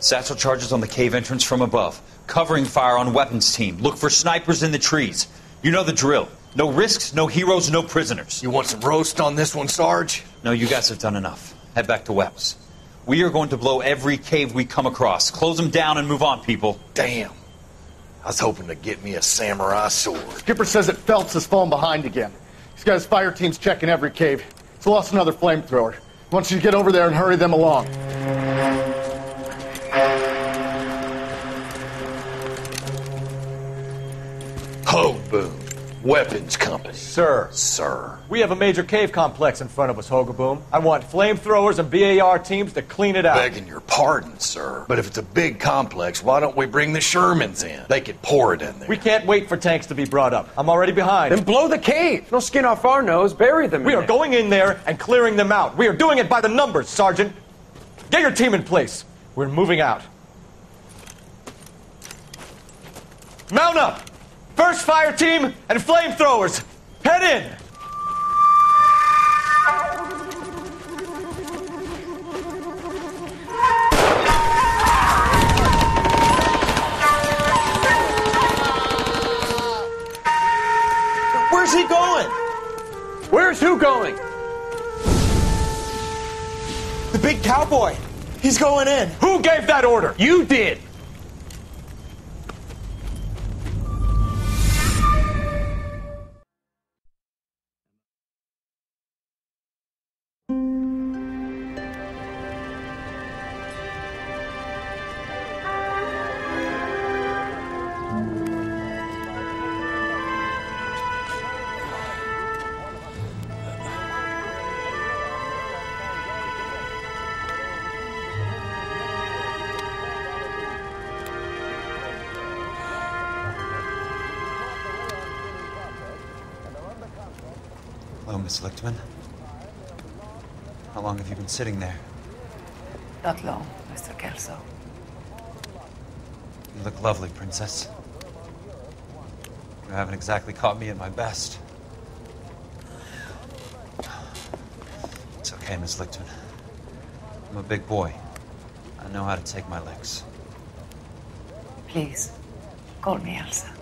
Satchel charges on the cave entrance from above. Covering fire on weapons team. Look for snipers in the trees. You know the drill. No risks, no heroes, no prisoners. You want some roast on this one, Sarge? No, you guys have done enough. Head back to Webb's. We are going to blow every cave we come across. Close them down and move on, people. Damn. I was hoping to get me a samurai sword. Skipper says that Phelps has fallen behind again. He's got his fire teams checking every cave. He's lost another flamethrower. He wants you to get over there and hurry them along. Ho, boom. Weapons company. Sir. Sir. We have a major cave complex in front of us, Hogaboom. I want flamethrowers and BAR teams to clean it out. Begging your pardon, sir. But if it's a big complex, why don't we bring the Shermans in? They could pour it in there. We can't wait for tanks to be brought up. I'm already behind. Then blow the cave. No skin off our nose. Bury them We are going in there and clearing them out. We are doing it by the numbers, Sergeant. Get your team in place. We're moving out. Mount up! First fire team and flamethrowers. Head in! Where's he going? Where's who going? The big cowboy. He's going in. Who gave that order? You did. Hello, Miss Lichtman. How long have you been sitting there? Not long, Mr. Kelso. You look lovely, Princess. You haven't exactly caught me at my best. It's okay, Miss Lichtman. I'm a big boy. I know how to take my licks. Please, call me Elsa.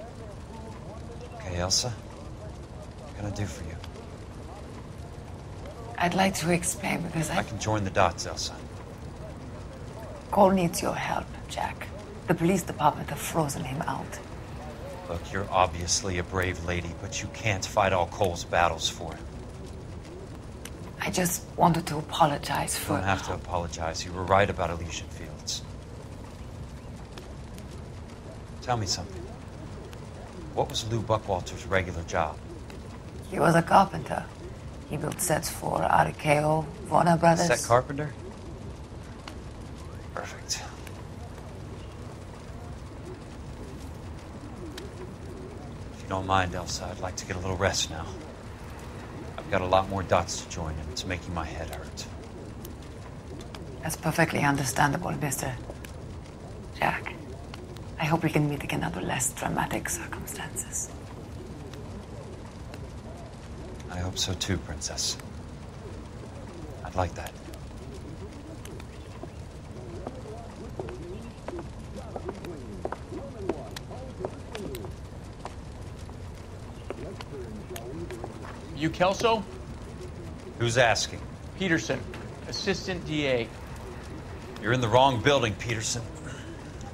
Okay, Elsa? What can I do for you? I'd like to explain because I can join the dots, Elsa. Cole needs your help, Jack. The police department have frozen him out. Look, you're obviously a brave lady, but you can't fight all Cole's battles for him. I just wanted to apologize for... You don't have to apologize. You were right about Elysian Fields. Tell me something. What was Lou Buckwalter's regular job? He was a carpenter. He built sets for RKO, Warner Brothers. Set carpenter? Perfect. If you don't mind, Elsa, I'd like to get a little rest now. I've got a lot more dots to join, and it's making my head hurt. That's perfectly understandable, Mr. Jack. I hope we can meet again under less dramatic circumstances. I hope so too, Princess. I'd like that. You Kelso? Who's asking? Peterson, Assistant DA. You're in the wrong building, Peterson.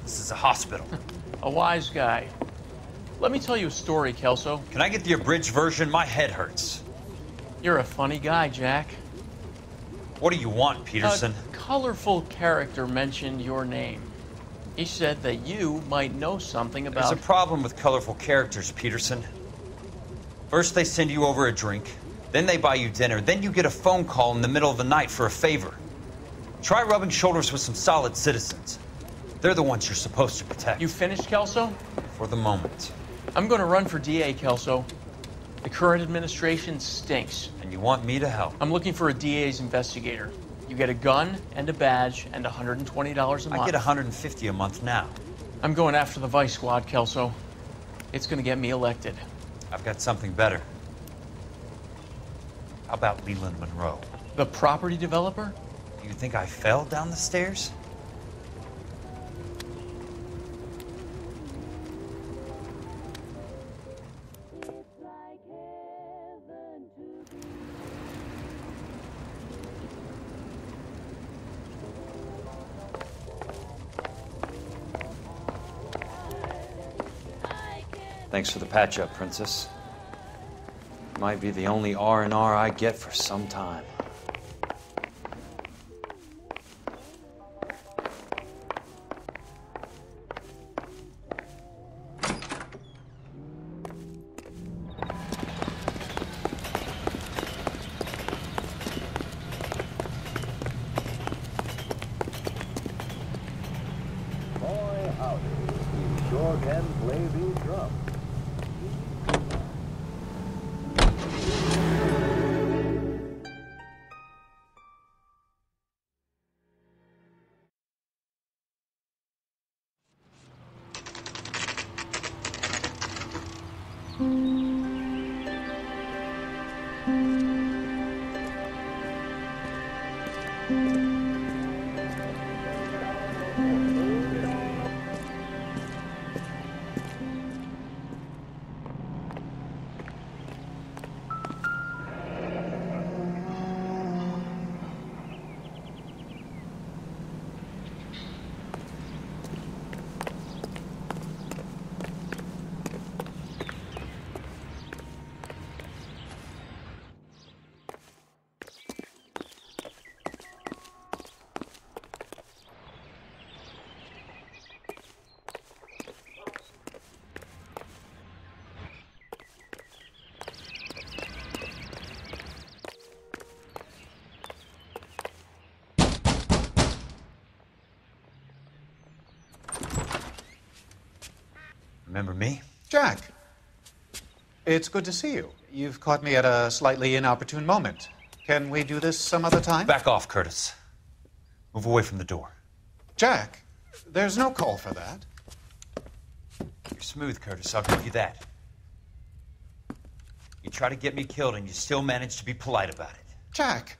This is a hospital. A wise guy. Let me tell you a story, Kelso. Can I get the abridged version? My head hurts. You're a funny guy, Jack. What do you want, Peterson? A colorful character mentioned your name. He said that you might know something about... There's a problem with colorful characters, Peterson. First they send you over a drink, then they buy you dinner, then you get a phone call in the middle of the night for a favor. Try rubbing shoulders with some solid citizens. They're the ones you're supposed to protect. You finished, Kelso? For the moment. I'm going to run for DA, Kelso. The current administration stinks. And you want me to help? I'm looking for a DA's investigator. You get a gun and a badge and $120 a month. I get $150 a month now. I'm going after the Vice Squad, Kelso. It's going to get me elected. I've got something better. How about Leland Monroe? The property developer? Do you think I fell down the stairs? Thanks for the patch-up, Princess. Might be the only R&R I get for some time. Boy, howdy. You sure can play these drums. Remember me? Jack, it's good to see you. You've caught me at a slightly inopportune moment. Can we do this some other time? Back off, Curtis. Move away from the door. Jack, there's no call for that. You're smooth, Curtis, I'll give you that. You try to get me killed and you still manage to be polite about it. Jack,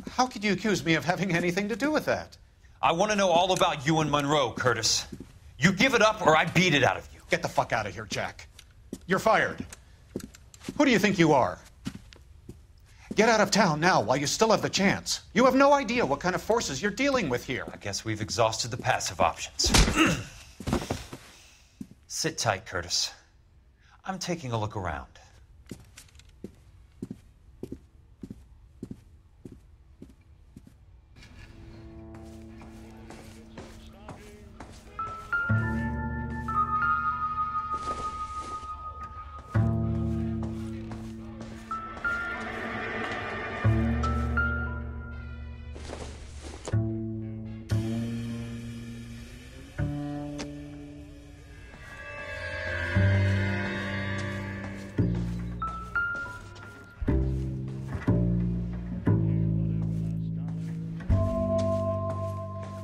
how could you accuse me of having anything to do with that? I want to know all about you and Monroe, Curtis. You give it up or I beat it out of you. Get the fuck out of here, Jack. You're fired. Who do you think you are? Get out of town now while you still have the chance. You have no idea what kind of forces you're dealing with here. I guess we've exhausted the passive options. Sit tight, Curtis. I'm taking a look around.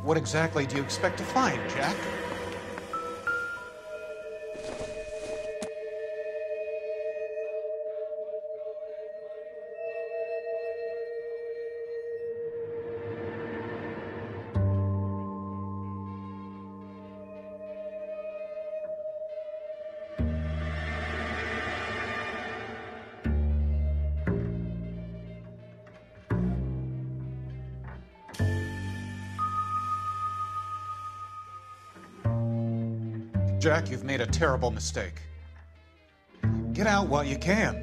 What exactly do you expect to find, Jack? Jack, you've made a terrible mistake. Get out while you can.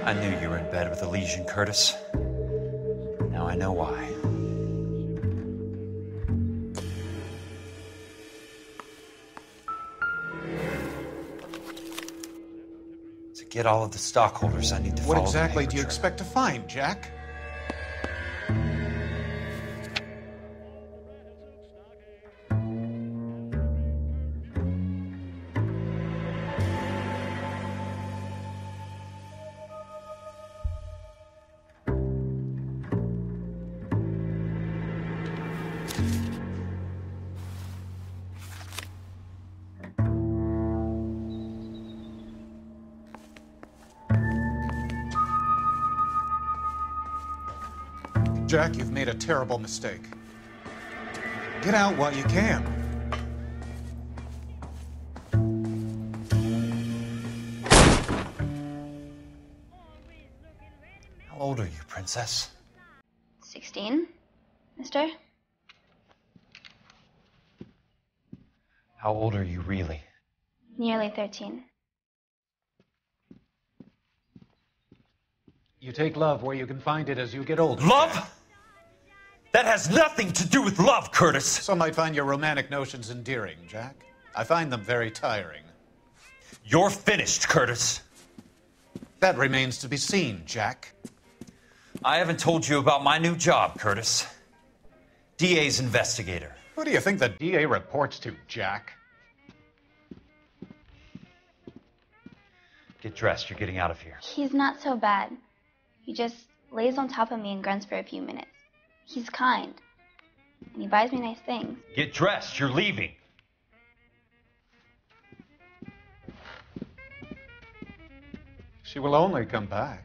I knew you were in bed with a lesion, Curtis. Now I know why. To get all of the stockholders, I need to follow What exactly the do you paper trail. expect to find, Jack? Jack, you've made a terrible mistake. Get out while you can. old are you, princess? 16, mister? How old are you really? Nearly 13. You take love where you can find it as you get older. Love? That has nothing to do with love, Curtis. Some might find your romantic notions endearing, Jack. I find them very tiring. You're finished, Curtis. That remains to be seen, Jack. I haven't told you about my new job, Curtis. DA's investigator. Who do you think the DA reports to, Jack? Get dressed, you're getting out of here. He's not so bad. He just lays on top of me and grunts for a few minutes. He's kind. And he buys me nice things. Get dressed, you're leaving. She will only come back.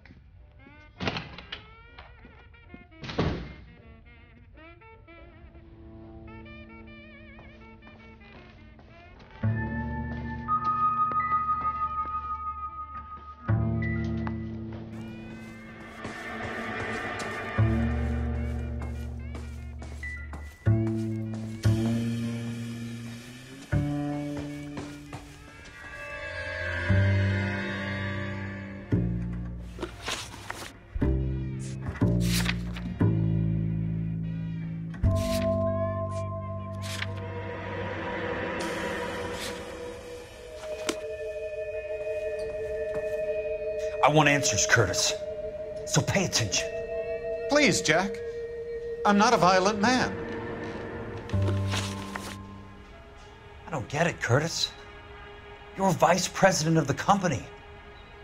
I want answers, Curtis. So pay attention. Please, Jack. I'm not a violent man. I don't get it, Curtis. You're vice president of the company.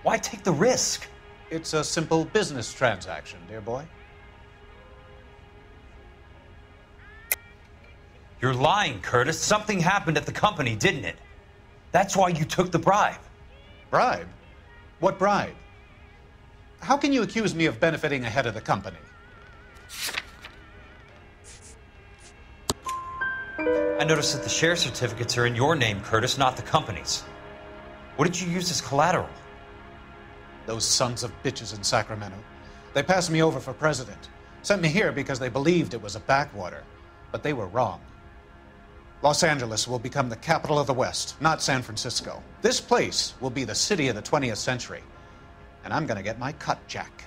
Why take the risk? It's a simple business transaction, dear boy. You're lying, Curtis. Something happened at the company, didn't it? That's why you took the bribe. Bribe? What bribe? How can you accuse me of benefiting ahead of the company? I noticed that the share certificates are in your name, Curtis, not the company's. What did you use as collateral? Those sons of bitches in Sacramento. They passed me over for president. Sent me here because they believed it was a backwater. But they were wrong. Los Angeles will become the capital of the West, not San Francisco. This place will be the city of the 20th century. And I'm gonna get my cut, Jack.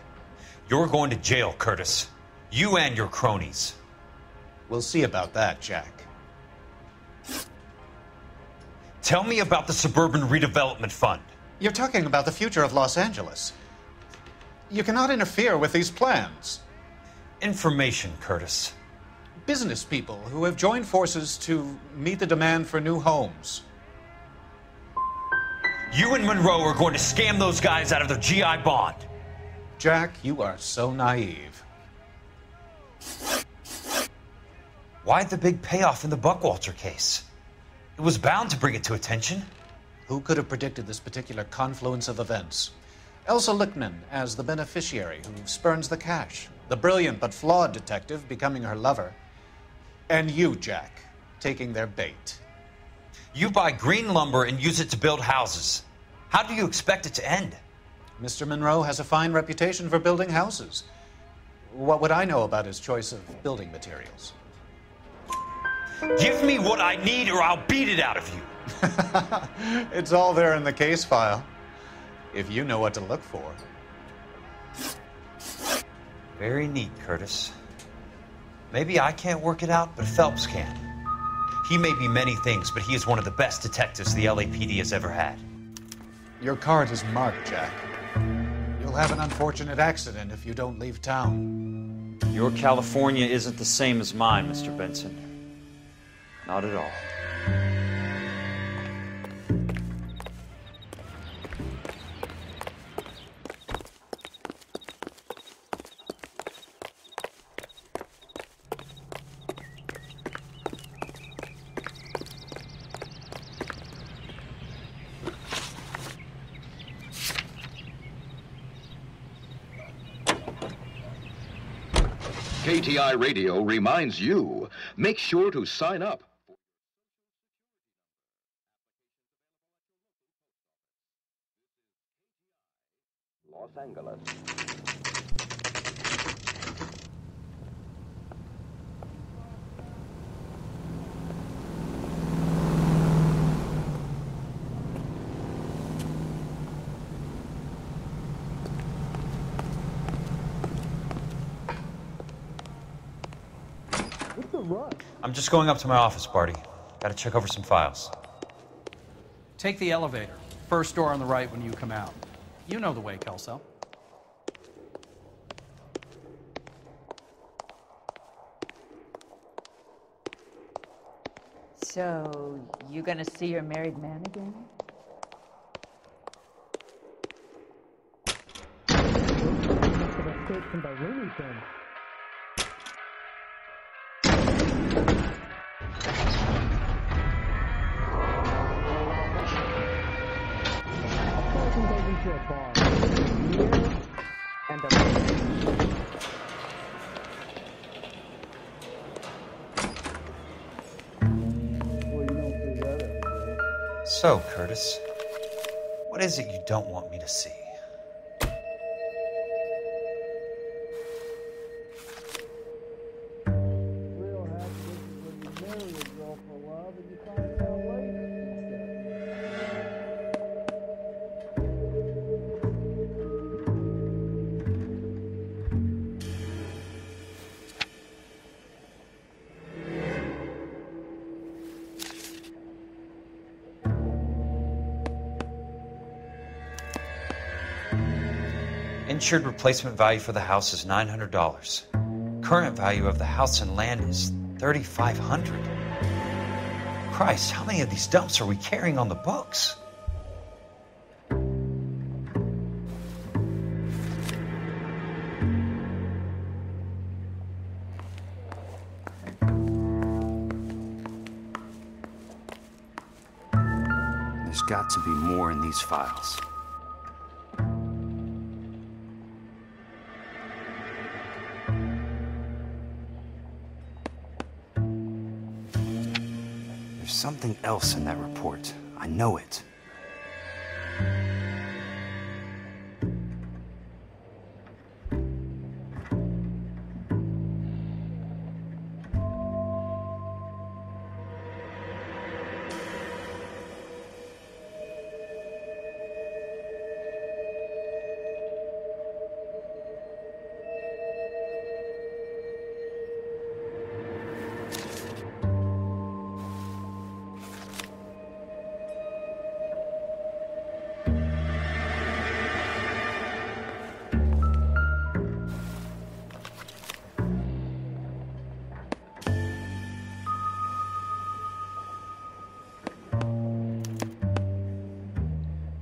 You're going to jail, Curtis. You and your cronies. We'll see about that, Jack. Tell me about the Suburban Redevelopment Fund. You're talking about the future of Los Angeles. You cannot interfere with these plans. Information, Curtis. Business people who have joined forces to meet the demand for new homes. You and Monroe are going to scam those guys out of their GI bond. Jack, you are so naive. Why the big payoff in the Buckwalter case? It was bound to bring it to attention. Who could have predicted this particular confluence of events? Elsa Lichtman as the beneficiary who spurns the cash. The brilliant but flawed detective becoming her lover. And you, Jack, taking their bait. You buy green lumber and use it to build houses. How do you expect it to end? Mr. Monroe has a fine reputation for building houses. What would I know about his choice of building materials? Give me what I need or I'll beat it out of you. It's all there in the case file, if you know what to look for. Very neat, Curtis. Maybe I can't work it out, but Phelps can. He may be many things, but he is one of the best detectives the LAPD has ever had. Your card is marked, Jack. You'll have an unfortunate accident if you don't leave town. Your California isn't the same as mine, Mr. Benson. Not at all. KTI Radio reminds you, make sure to sign up. Los Angeles. I'm just going up to my office, Barty. Gotta check over some files. Take the elevator. First door on the right when you come out. You know the way, Kelso. So, you gonna see your married man again? So, Curtis, what is it you don't want me to see? Insured replacement value for the house is $900. Current value of the house and land is $3,500. Christ, how many of these dumps are we carrying on the books? There's got to be more in these files. Something else in that report. I know it.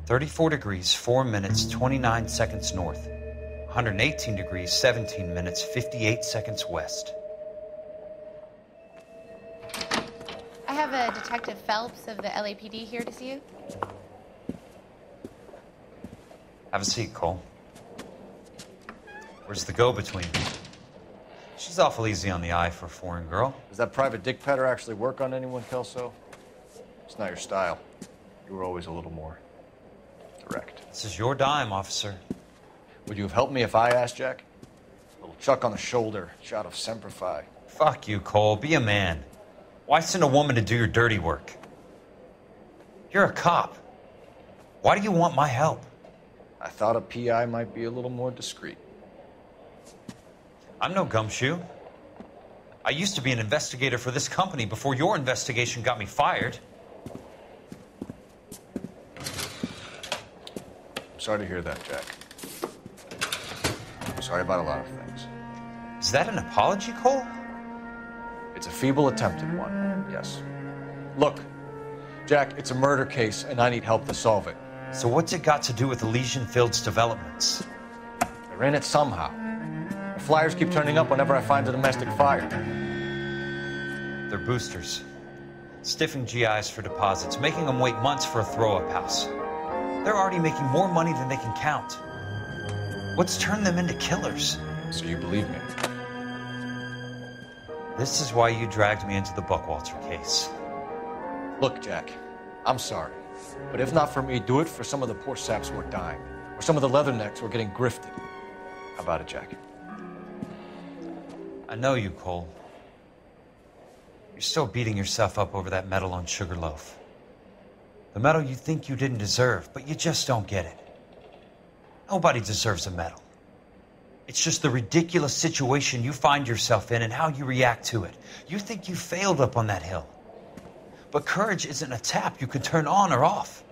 "34 degrees, 4 minutes, 29 seconds north. 118 degrees, 17 minutes, 58 seconds west." I have a Detective Phelps of the LAPD here to see you. Have a seat, Cole. Where's the go-between? She's awful easy on the eye for a foreign girl. Does that private dick petter actually work on anyone, Kelso? It's not your style. You were always a little more direct. This is your dime, officer. Would you have helped me if I asked, Jack? A little chuck on the shoulder, shot of Semper Fi. Fuck you, Cole. Be a man. Why send a woman to do your dirty work? You're a cop. Why do you want my help? I thought a PI might be a little more discreet. I'm no gumshoe. I used to be an investigator for this company before your investigation got me fired. Sorry to hear that, Jack. I'm sorry about a lot of things. Is that an apology, Cole? It's a feeble attempt at one, yes. Look, Jack, it's a murder case, and I need help to solve it. So what's it got to do with Elysian Fields developments? They're in it somehow. The flyers keep turning up whenever I find a domestic fire. They're boosters. Stiffing GIs for deposits, making them wait months for a throw-up house. They're already making more money than they can count. What's turned them into killers? So you believe me? This is why you dragged me into the Buckwalter case. Look, Jack, I'm sorry. But if not for me, do it for some of the poor saps who are dying. Or some of the leathernecks who are getting grifted. How about it, Jack? I know you, Cole. You're still beating yourself up over that medal on Sugarloaf. The medal you think you didn't deserve, but you just don't get it. Nobody deserves a medal. It's just the ridiculous situation you find yourself in and how you react to it. You think you failed up on that hill. But courage isn't a tap you can turn on or off.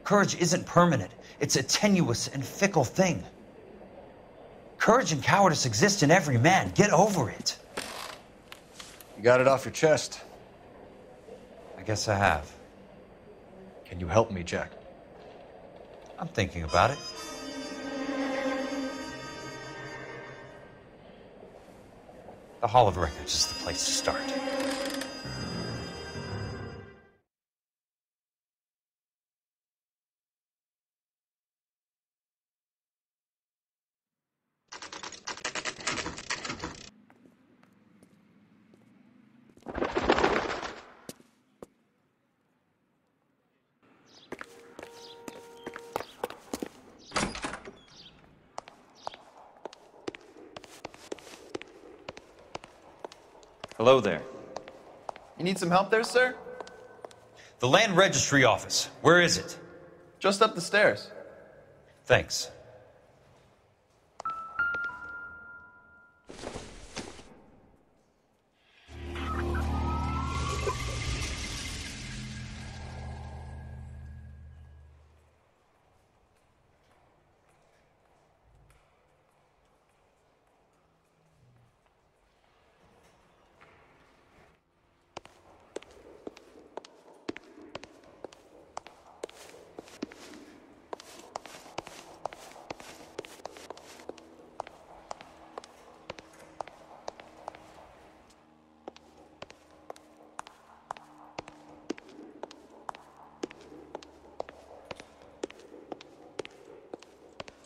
Courage isn't permanent. It's a tenuous and fickle thing. Courage and cowardice exist in every man. Get over it. You got it off your chest. I guess I have. Can you help me, Jack? I'm thinking about it. The Hall of Records is the place to start. Hello there. You need some help there, sir? The Land Registry Office. Where is it? Just up the stairs. Thanks.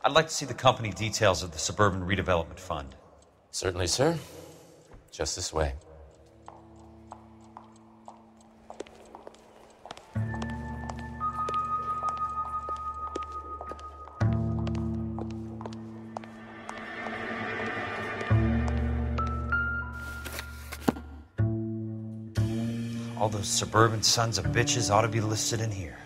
I'd like to see the company details of the Suburban Redevelopment Fund. Certainly, sir. Just this way. All those suburban sons of bitches ought to be listed in here.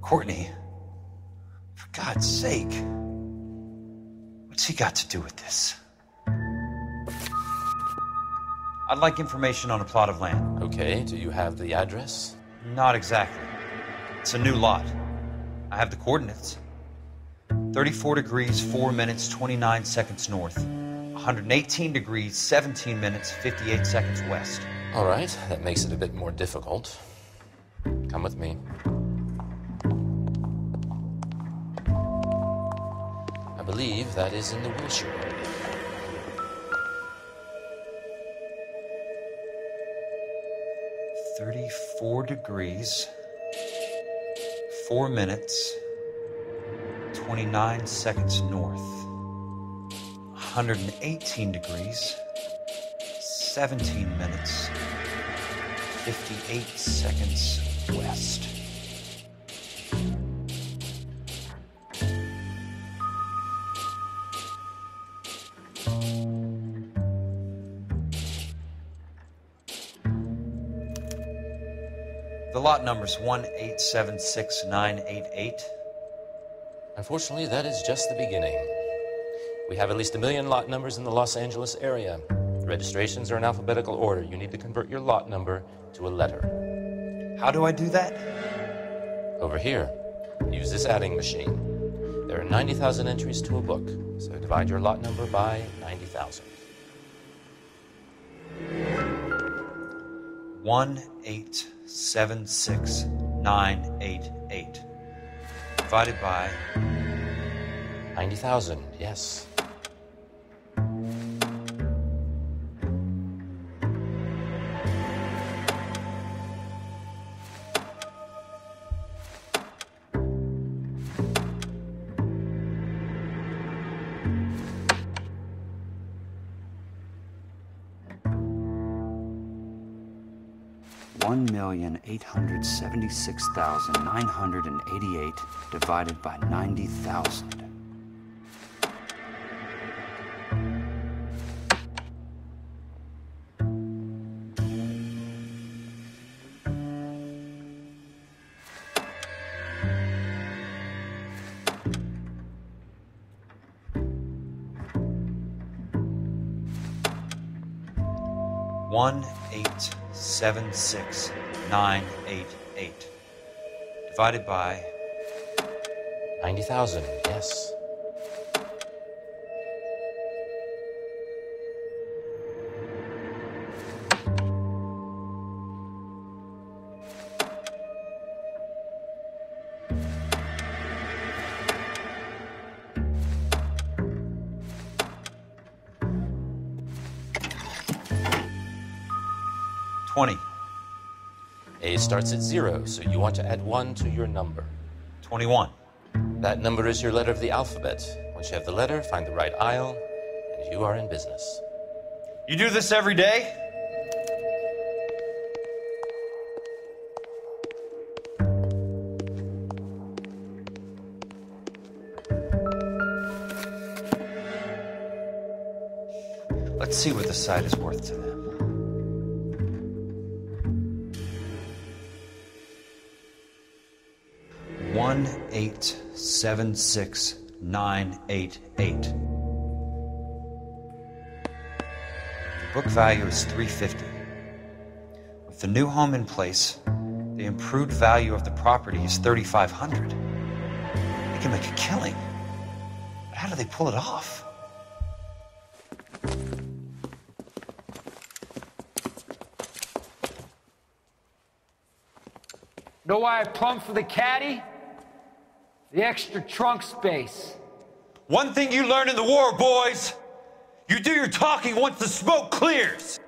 Courtney, for God's sake, what's he got to do with this? I'd like information on a plot of land. Okay, do you have the address? Not exactly. It's a new lot. I have the coordinates. 34 degrees, 4 minutes, 29 seconds north. 118 degrees, 17 minutes, 58 seconds west. All right, that makes it a bit more difficult. Come with me. I believe that is in the Wilshire area. "34 degrees, 4 minutes, 29 seconds north. 118 degrees, 17 minutes, 58 seconds west. The lot number's 1876988. Unfortunately, that is just the beginning. We have at least 1 million lot numbers in the Los Angeles area. The registrations are in alphabetical order. You need to convert your lot number to a letter. How do I do that? Over here, use this adding machine. There are 90,000 entries to a book, so divide your lot number by 90,000. 1876988 divided by 90,000, yes. $1,876,988 divided by 90,000. $1,876,988 divided by 90,000, yes. $20. A starts at 0, so you want to add 1 to your number. 21. That number is your letter of the alphabet. Once you have the letter, find the right aisle, and you are in business. You do this every day? Let's see what the site is worth to them. $1,876,988. The book value is $350. With the new home in place, the improved value of the property is $3,500. They can make a killing. But how do they pull it off? Know why I plumbed for the caddy? The extra trunk space. One thing you learn in the war, boys. You do your talking once the smoke clears.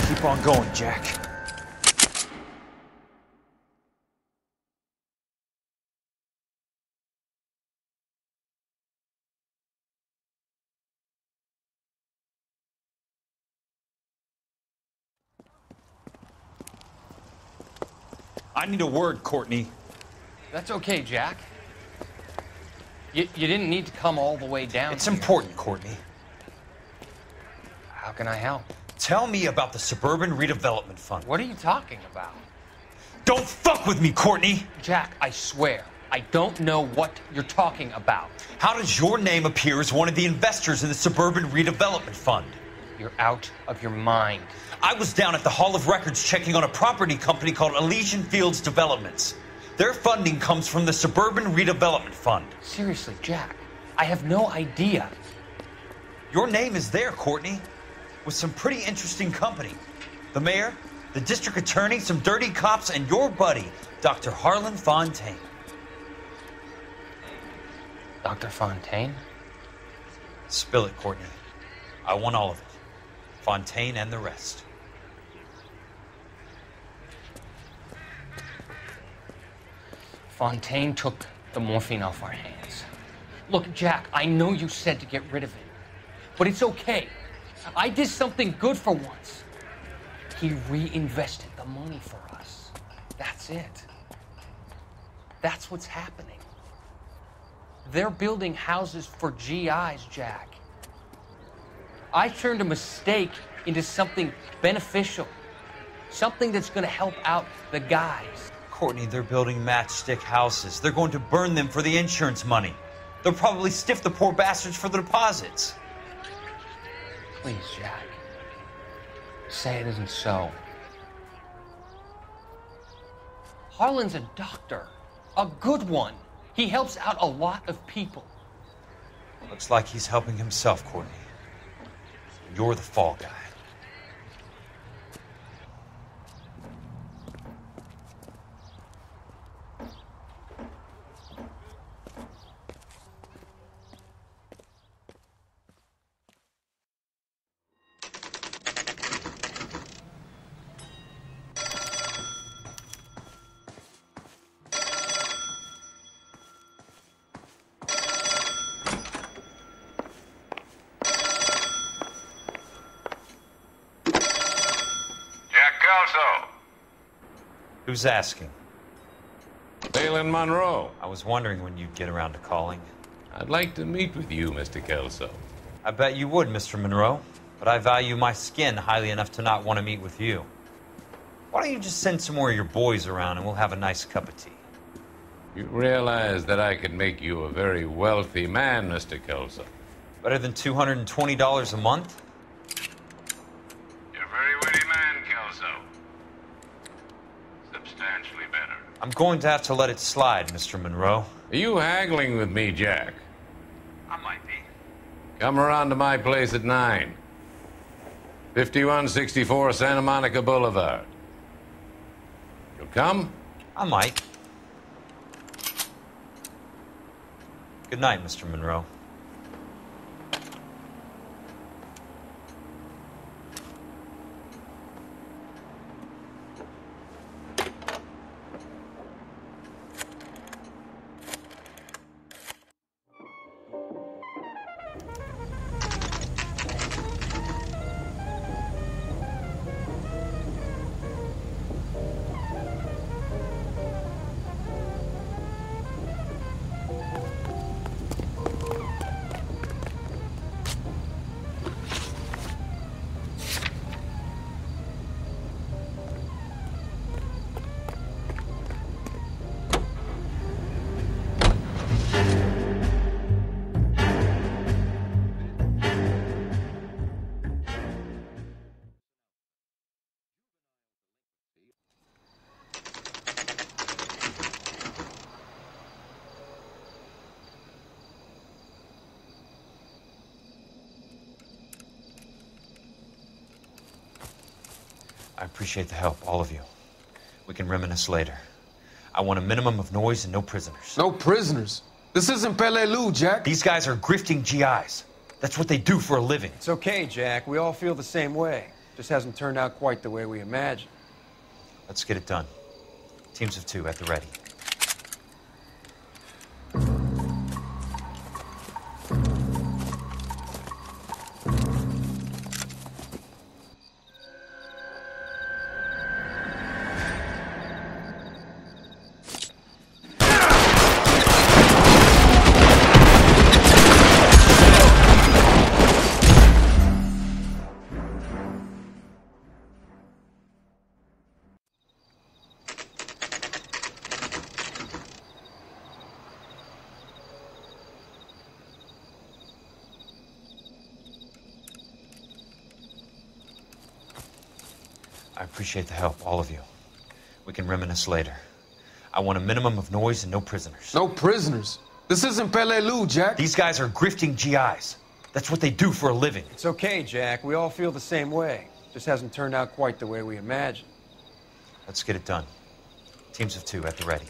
Keep on going, Jack. I need a word, Courtney. That's okay, Jack. You didn't need to come all the way down. It's important, Courtney. How can I help? Tell me about the Suburban Redevelopment Fund. What are you talking about? Don't fuck with me, Courtney! Jack, I swear, I don't know what you're talking about. How does your name appear as one of the investors in the Suburban Redevelopment Fund? You're out of your mind. I was down at the Hall of Records checking on a property company called Elysian Fields Developments. Their funding comes from the Suburban Redevelopment Fund. Seriously, Jack, I have no idea. Your name is there, Courtney, with some pretty interesting company. The mayor, the district attorney, some dirty cops, and your buddy, Dr. Harlan Fontaine. Dr. Fontaine? Spill it, Courtney. I want all of it. Fontaine and the rest. Fontaine took the morphine off our hands. Look, Jack, I know you said to get rid of it, but it's okay. I did something good for once. He reinvested the money for us. That's it. That's what's happening. They're building houses for GIs, Jack. I turned a mistake into something beneficial. Something that's going to help out the guys. Courtney, they're building matchstick houses. They're going to burn them for the insurance money. They'll probably stiff the poor bastards for the deposits. Please, Jack. Say it isn't so. Harlan's a doctor. A good one. He helps out a lot of people. Looks like he's helping himself, Courtney. You're the fall guy. Who's asking? Leyland Monroe. I was wondering when you'd get around to calling. I'd like to meet with you, Mr. Kelso. I bet you would, Mr. Monroe. But I value my skin highly enough to not want to meet with you. Why don't you just send some more of your boys around and we'll have a nice cup of tea? You realize that I could make you a very wealthy man, Mr. Kelso. Better than $220 a month? You're a very witty man, Kelso. Substantially better. I'm going to have to let it slide, Mr. Monroe. Are you haggling with me, Jack? I might be. Come around to my place at 9. 5164 Santa Monica Boulevard. You'll come? I might. Good night, Mr. Monroe. I appreciate the help, all of you. We can reminisce later. I want a minimum of noise and no prisoners. No prisoners? This isn't Peleliu, Jack. These guys are grifting GIs. That's what they do for a living. It's okay, Jack. We all feel the same way. Just hasn't turned out quite the way we imagined. Let's get it done. Teams of 2 at the ready. I appreciate the help, all of you. We can reminisce later. I want a minimum of noise and no prisoners. No prisoners? This isn't Peleliu, Jack. These guys are grifting GIs. That's what they do for a living. It's okay, Jack. We all feel the same way. Just hasn't turned out quite the way we imagined. Let's get it done. Teams of 2 at the ready.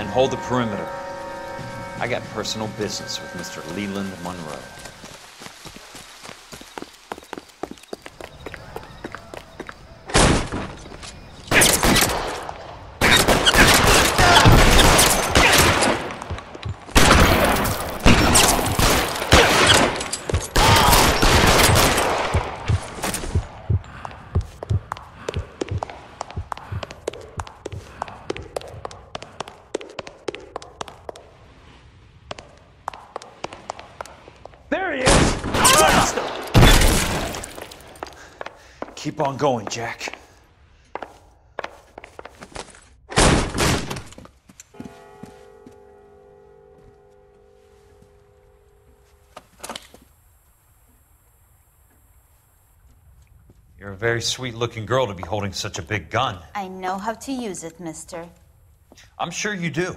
Hold the perimeter. I got personal business with Mr. Leland Monroe. Keep on going, Jack. You're a very sweet-looking girl to be holding such a big gun. I know how to use it, mister. I'm sure you do.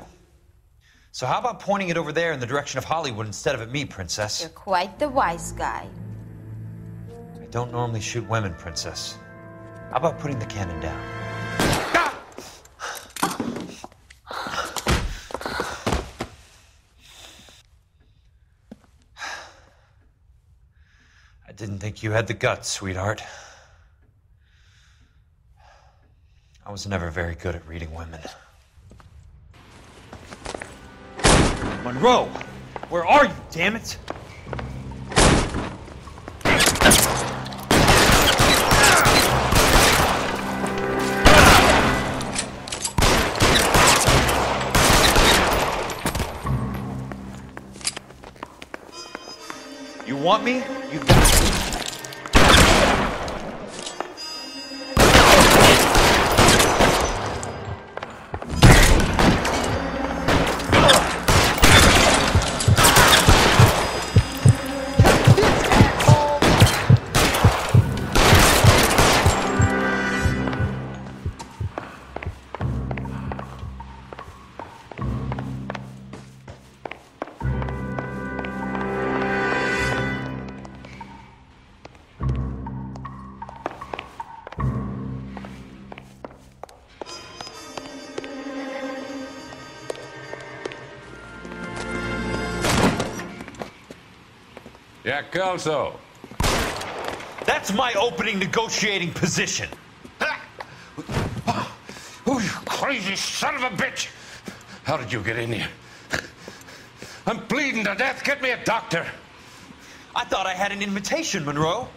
So how about pointing it over there in the direction of Hollywood instead of at me, Princess? You're quite the wise guy. I don't normally shoot women, Princess. How about putting the cannon down? I didn't think you had the guts, sweetheart. I was never very good at reading women. Monroe! Where are you, damn it? You want me? You got me. Jack Kelso. That's That's my opening negotiating position. Oh, you crazy son of a bitch! How did you get in here? I'm bleeding to death. Get me a doctor. I thought I had an invitation, Monroe.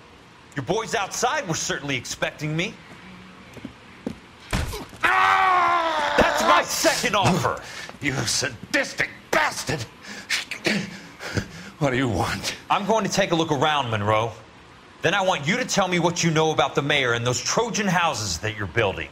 Your boys outside were certainly expecting me. That's my second offer. You sadistic bastard! What do you want? I'm going to take a look around, Monroe. Then I want you to tell me what you know about the mayor and those Trojan houses that you're building.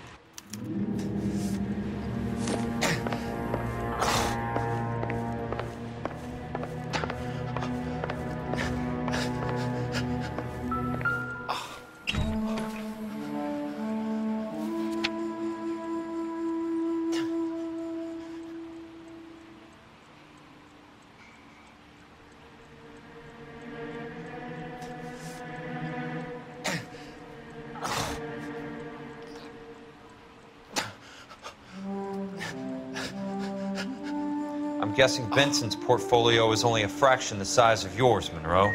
I'm guessing Benson's portfolio is only a fraction the size of yours, Monroe.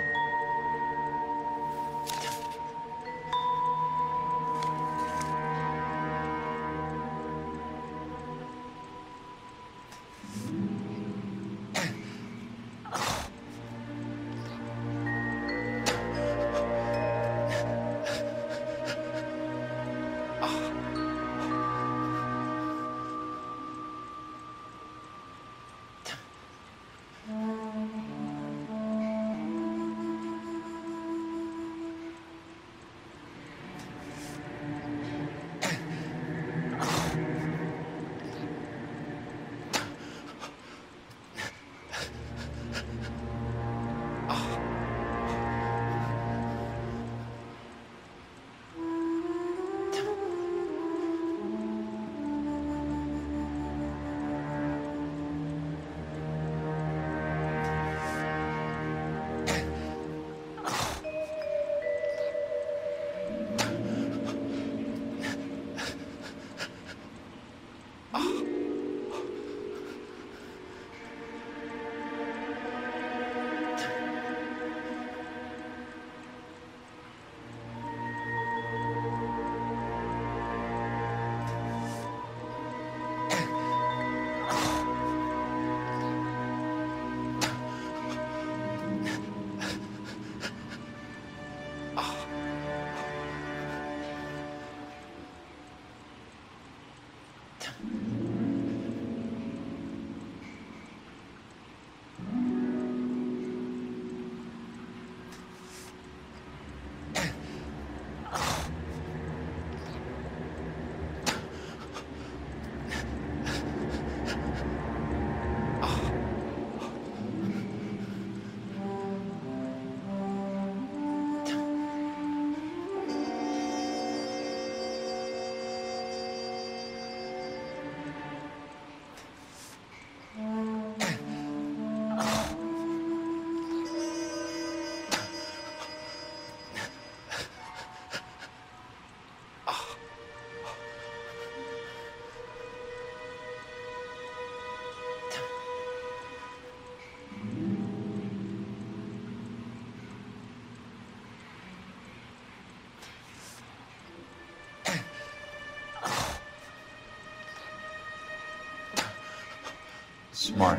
Smart.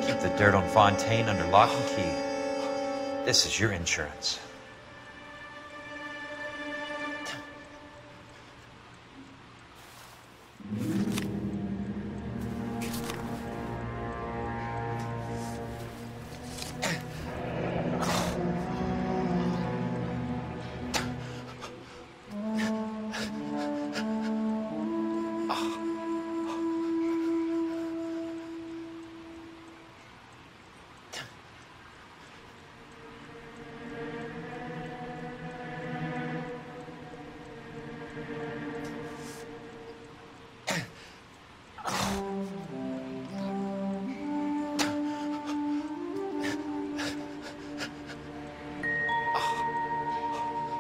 Keep the dirt on Fontaine under lock and key. This is your insurance.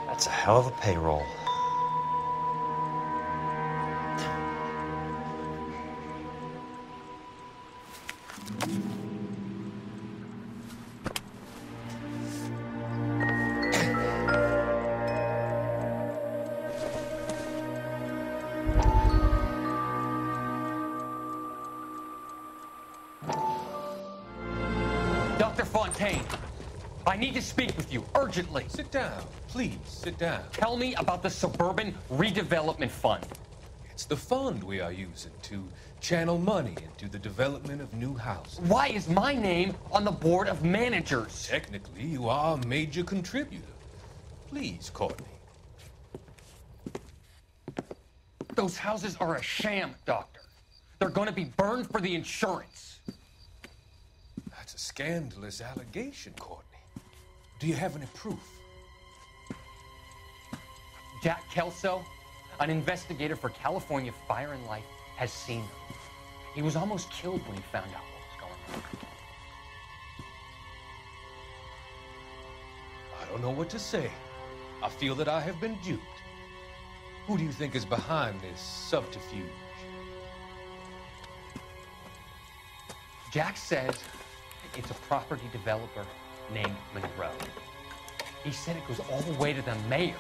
That's a hell of a payroll. Fontaine, I need to speak with you urgently. Sit down. Please, sit down. Tell me about the Suburban Redevelopment Fund. It's the fund we are using to channel money into the development of new houses. Why is my name on the board of managers? Technically, you are a major contributor. Please, Courtney. Those houses are a sham, Doctor. They're going to be burned for the insurance. That's a scandalous allegation, Courtney. Do you have any proof? Jack Kelso, an investigator for California Fire and Life, has seen them. He was almost killed when he found out what was going on. I don't know what to say. I feel that I have been duped. Who do you think is behind this subterfuge? Jack says it's a property developer named Monroe. He said it goes all the way to the mayor.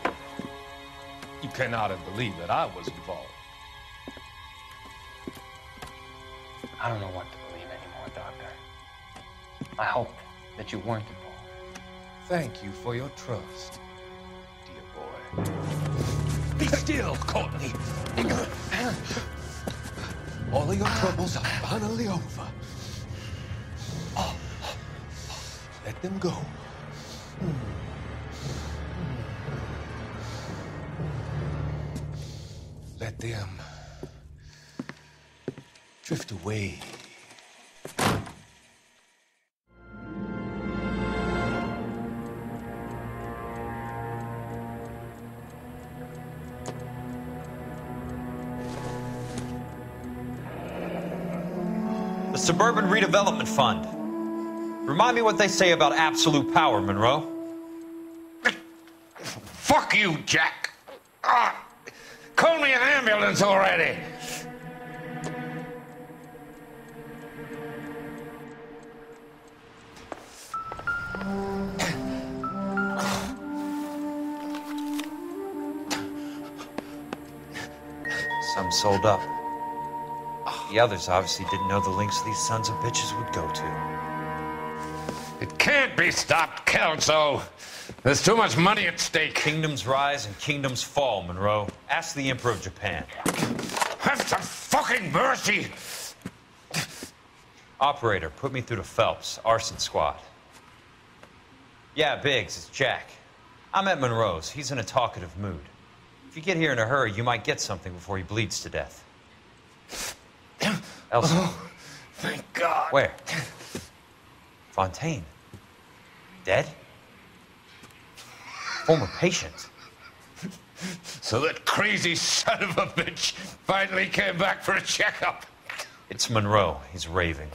You cannot have believed that I was involved. I don't know what to believe anymore, Doctor. I hope that you weren't involved. Thank you for your trust, dear boy. Be still, Courtney. All of your troubles are finally over. Let them go. Let them drift away. The Suburban Redevelopment Fund. Remind me what they say about absolute power, Monroe. Fuck you, Jack. Call me an ambulance already. Some sold up. The others obviously didn't know the links these sons of bitches would go to. It can't be stopped, Kelso. There's too much money at stake. Kingdoms rise and kingdoms fall, Monroe. Ask the Emperor of Japan. Have some fucking mercy! Operator, put me through to Phelps, arson squad. Yeah, Biggs, it's Jack. I'm at Monroe's. He's in a talkative mood. If you get here in a hurry, you might get something before he bleeds to death. Elsa. Oh, thank God. Where? Fontaine. Dead? Former patient. So that crazy son of a bitch finally came back for a checkup. It's Monroe. He's raving.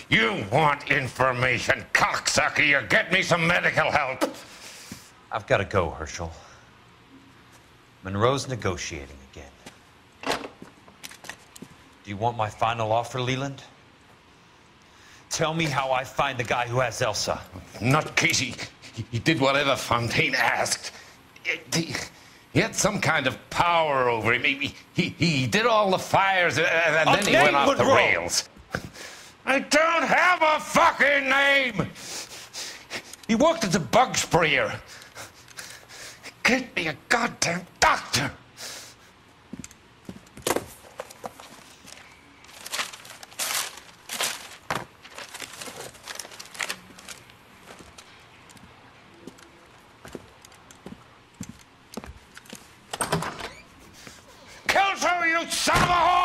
You want information, cocksucker. You get me some medical help. I've got to go, Herschel. Monroe's negotiating again. Do you want my final offer, Leland? Tell me how I find the guy who has Elsa. Not Casey. He did whatever Fontaine asked. He had some kind of power over him. He did all the fires, and then he went off the rails. I don't have a fucking name! He worked as a bug sprayer. Get me a goddamn doctor! Kelso, you son of a